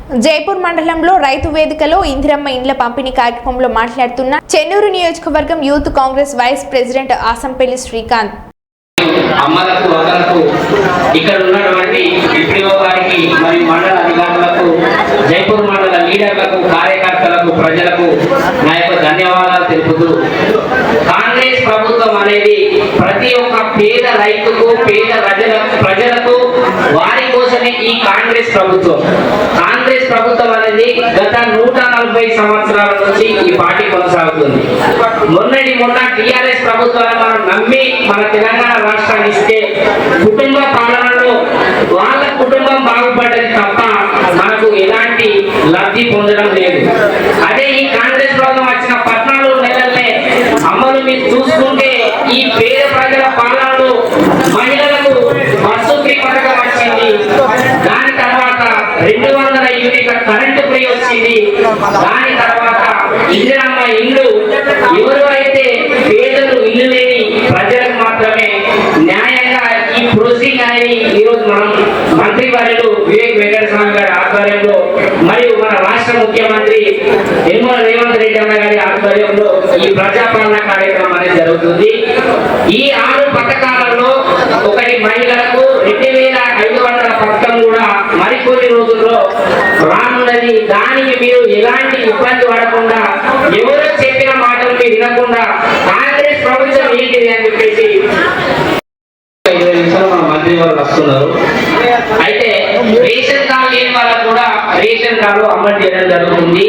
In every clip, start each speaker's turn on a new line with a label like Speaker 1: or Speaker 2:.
Speaker 1: జైపూర్ మండలంలో రైతు వేదికలో ఇందిరమ్మ ఇండ్ల పంపిణీ కార్యక్రమంలో మాట్లాడుతున్న చెన్నూరు నియోజకవర్గం youth Congress vice president Asampalli Srikanth
Speaker 2: అమ్మలకు అక్కలకు ఇక్కడ ఉన్నటువంటి ఎంపీఓ గారికి మరియు మండల అధికారులకు జైపూర్ మండల లీడర్లకు కార్యకర్తలకు ప్రజలకు నా యొక్క ధన్యవాదాలు తెలుపుతూ కాంగ్రెస్ ప్రభుత్వం అనేది ప్రతి ఒక్క పేద రైతుకు పేద ప్రజలకు వారి కోసమే ఈ కాంగ్రెస్ ప్రభుత్వం అనేది గత 140 సంవత్సరాల నుంచి ఈ పార్టీ కొనసాగుతుంది. మొన్న టిఆర్ఎస్ ప్రభుత్వాన్ని మనం నమ్మి మన తెలంగాణ రాష్ట్రాన్ని ఇస్తే కుటుంబ పాలనలో వాళ్ళ కుటుంబం బాగుపడ్డది తప్ప మనకు ఎలాంటి లబ్ధి పొందడం లేదు. అదే ఈ కాంగ్రెస్ ప్రభుత్వం వచ్చిన 14 నెలలనే అమలు మీరు చూసుకుంటే ఈ పేద ప్రజల పాలనలో మహిళలకు బస్సు ఫ్రీ పథకం వచ్చింది. దాని తర్వాత 200 యూనిట్ల కరెంటు ఫ్రీ వచ్చింది. దాని తర్వాత ఇందిరమ్మ ఇల్లు ఎవరు అయితే పేదలు ఇల్లు లేని ప్రజలకు మాత్రమే న్యాయంగా ఈ ప్రొసీడింగ్ అనేది ఈరోజు మనం మంత్రి వర్యులు వివేక్ వెంకటస్వామి గారి ఆధ్వర్యంలో మరియు మన రాష్ట్ర ముఖ్యమంత్రి యనమల రేవంత్ రెడ్డి అన్న గారి ఆధ్వర్యంలో ఈ ప్రజాపాలన కార్యక్రమం అనేది జరుగుతుంది. ఈ 6 పథకాలలో ఒకటి మహిళలకు 2500 పథకం కూడా మరికొన్ని రోజుల్లో రానున్నది. దానికి మీరు ఎలాంటి ఇబ్బంది పడకుండా ఎవరో చెప్పిన మాటలు మీరు వినకుండా కాంగ్రెస్ ప్రభుత్వం ఏంటిది అని చెప్పేసి 20 నిమిషాలు మన మంత్రి వారు వస్తున్నారు. అయితే రేషన్ కార్డు లేని వాళ్ళకు కూడా రేషన్ కార్డు అమలు చేయడం జరుగుతుంది.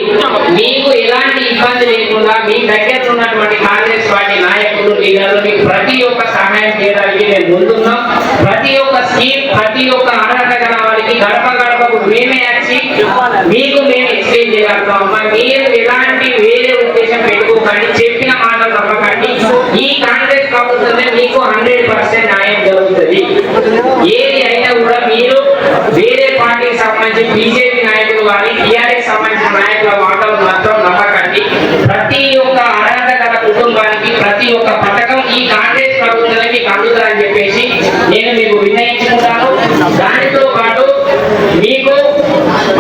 Speaker 2: మీకు ఎలాంటి ఇబ్బంది లేకుండా మీ దగ్గర ఉన్నటువంటి కాంగ్రెస్ పార్టీ నాయకులు లీడర్లు మీకు ప్రతి ఒక్క సహాయం చేయడానికి మేము ముందున్నాం. ప్రతి ఒక్క స్కీమ్ ప్రతి ఒక్క అర్హత గల వారికి గడప గడపకు మేమే వచ్చి మీకు మేము ఎక్స్ప్లెయిన్ చేయగలుగుతాం. మీరు ఎలాంటి వేరే ఉద్దేశం పెట్టుకోకండి, చెప్పిన మాటలు తప్పకండి. ఈ కాంగ్రెస్ ప్రభుత్వమే మీకు 100% న్యాయం జరుగుతుంది. ఏది అయినా కూడా మీరు వేరే పార్టీకి సంబంధించి బీజేపీ నాయకులు కానీ టీఆర్ఎస్ సంబంధించిన నాయకుల మాటలు మాత్రం నమ్మకండి. ప్రతి ఒక్క అర్హత గల కుటుంబానికి ప్రతి ఒక్క పథకం ఈ కాంగ్రెస్ ప్రభుత్వమే మీకు అందుతుందని చెప్పేసి నేను మీకు విన్నయించుకుంటాను. దానితో పాటు మీకు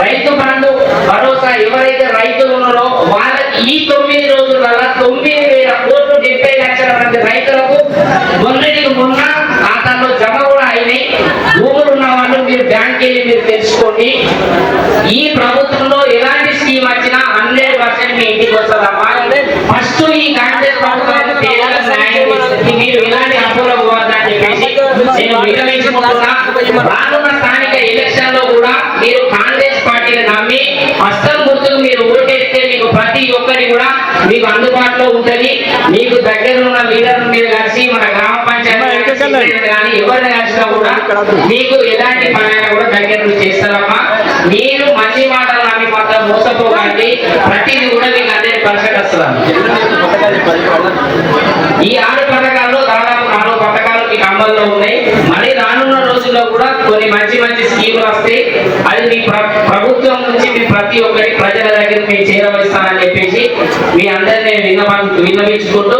Speaker 2: రైతు బంధు భరోసా ఎవరైతే రైతులు ఉన్నారో వాళ్ళకి ఈ 9 రోజులలో 9,000 కోట్లు 70 లక్షల మంది రైతులకు మొన్న ఖాతాలో జమ కూడా అయినాయి. భూములు ఉన్న వాళ్ళు మీరు బ్యాంక్ వెళ్ళి మీరు తెలుసుకోండి. ఈ ప్రభుత్వంలో ఎలాంటి స్కీమ్ వచ్చినా 100% మీ ఇంటికి వస్తుందమ్మా. ఫస్ట్ ఈ కాంగ్రెస్ ప్రభుత్వం పేదలకు న్యాయం చేస్తుంది. మీరు ఎలాంటి అపోలో పోవద్దని చెప్పేసి నేను విన్నవించుకుంటున్నా. రానున్న స్థానిక ఎలక్షన్ లో కూడా మీరు కాంగ్రెస్ పార్టీని నమ్మి హస్తం గుర్తుకు మీరు ఓటేస్తే మీకు ప్రతి ఒక్కరి కూడా మీకు అందుబాటులో ఉంటుంది. మీకు దగ్గర ఉన్న లీడర్లు మీరు కలిసి మన గ్రామ పంచాయతీ కానీ ఎవరిని కలిసినా కూడా మీకు ఎలాంటి పనైనా కూడా దగ్గర నుంచి చేస్తారమ్మా. మీరు మంచి మాటలు నమ్మి మాత్రం మోసపోకండి. ప్రతిదీ కూడా మీకు 100% వస్తుంది. ఈ 6 పథకాల్లో దాదాపు 4 పథకాలు మీకు అమల్లో ఉన్నాయి. మళ్ళీ రానున్న రోజుల్లో కూడా కొన్ని మంచి స్కీములు వస్తాయి. అది మీ ప్రభుత్వం నుంచి మీ ప్రతి ఒక్కరి ప్రజల దగ్గర మీరు చేరవేస్తానని చెప్పేసి మీ అందరినీ విన్నవించుకుంటూ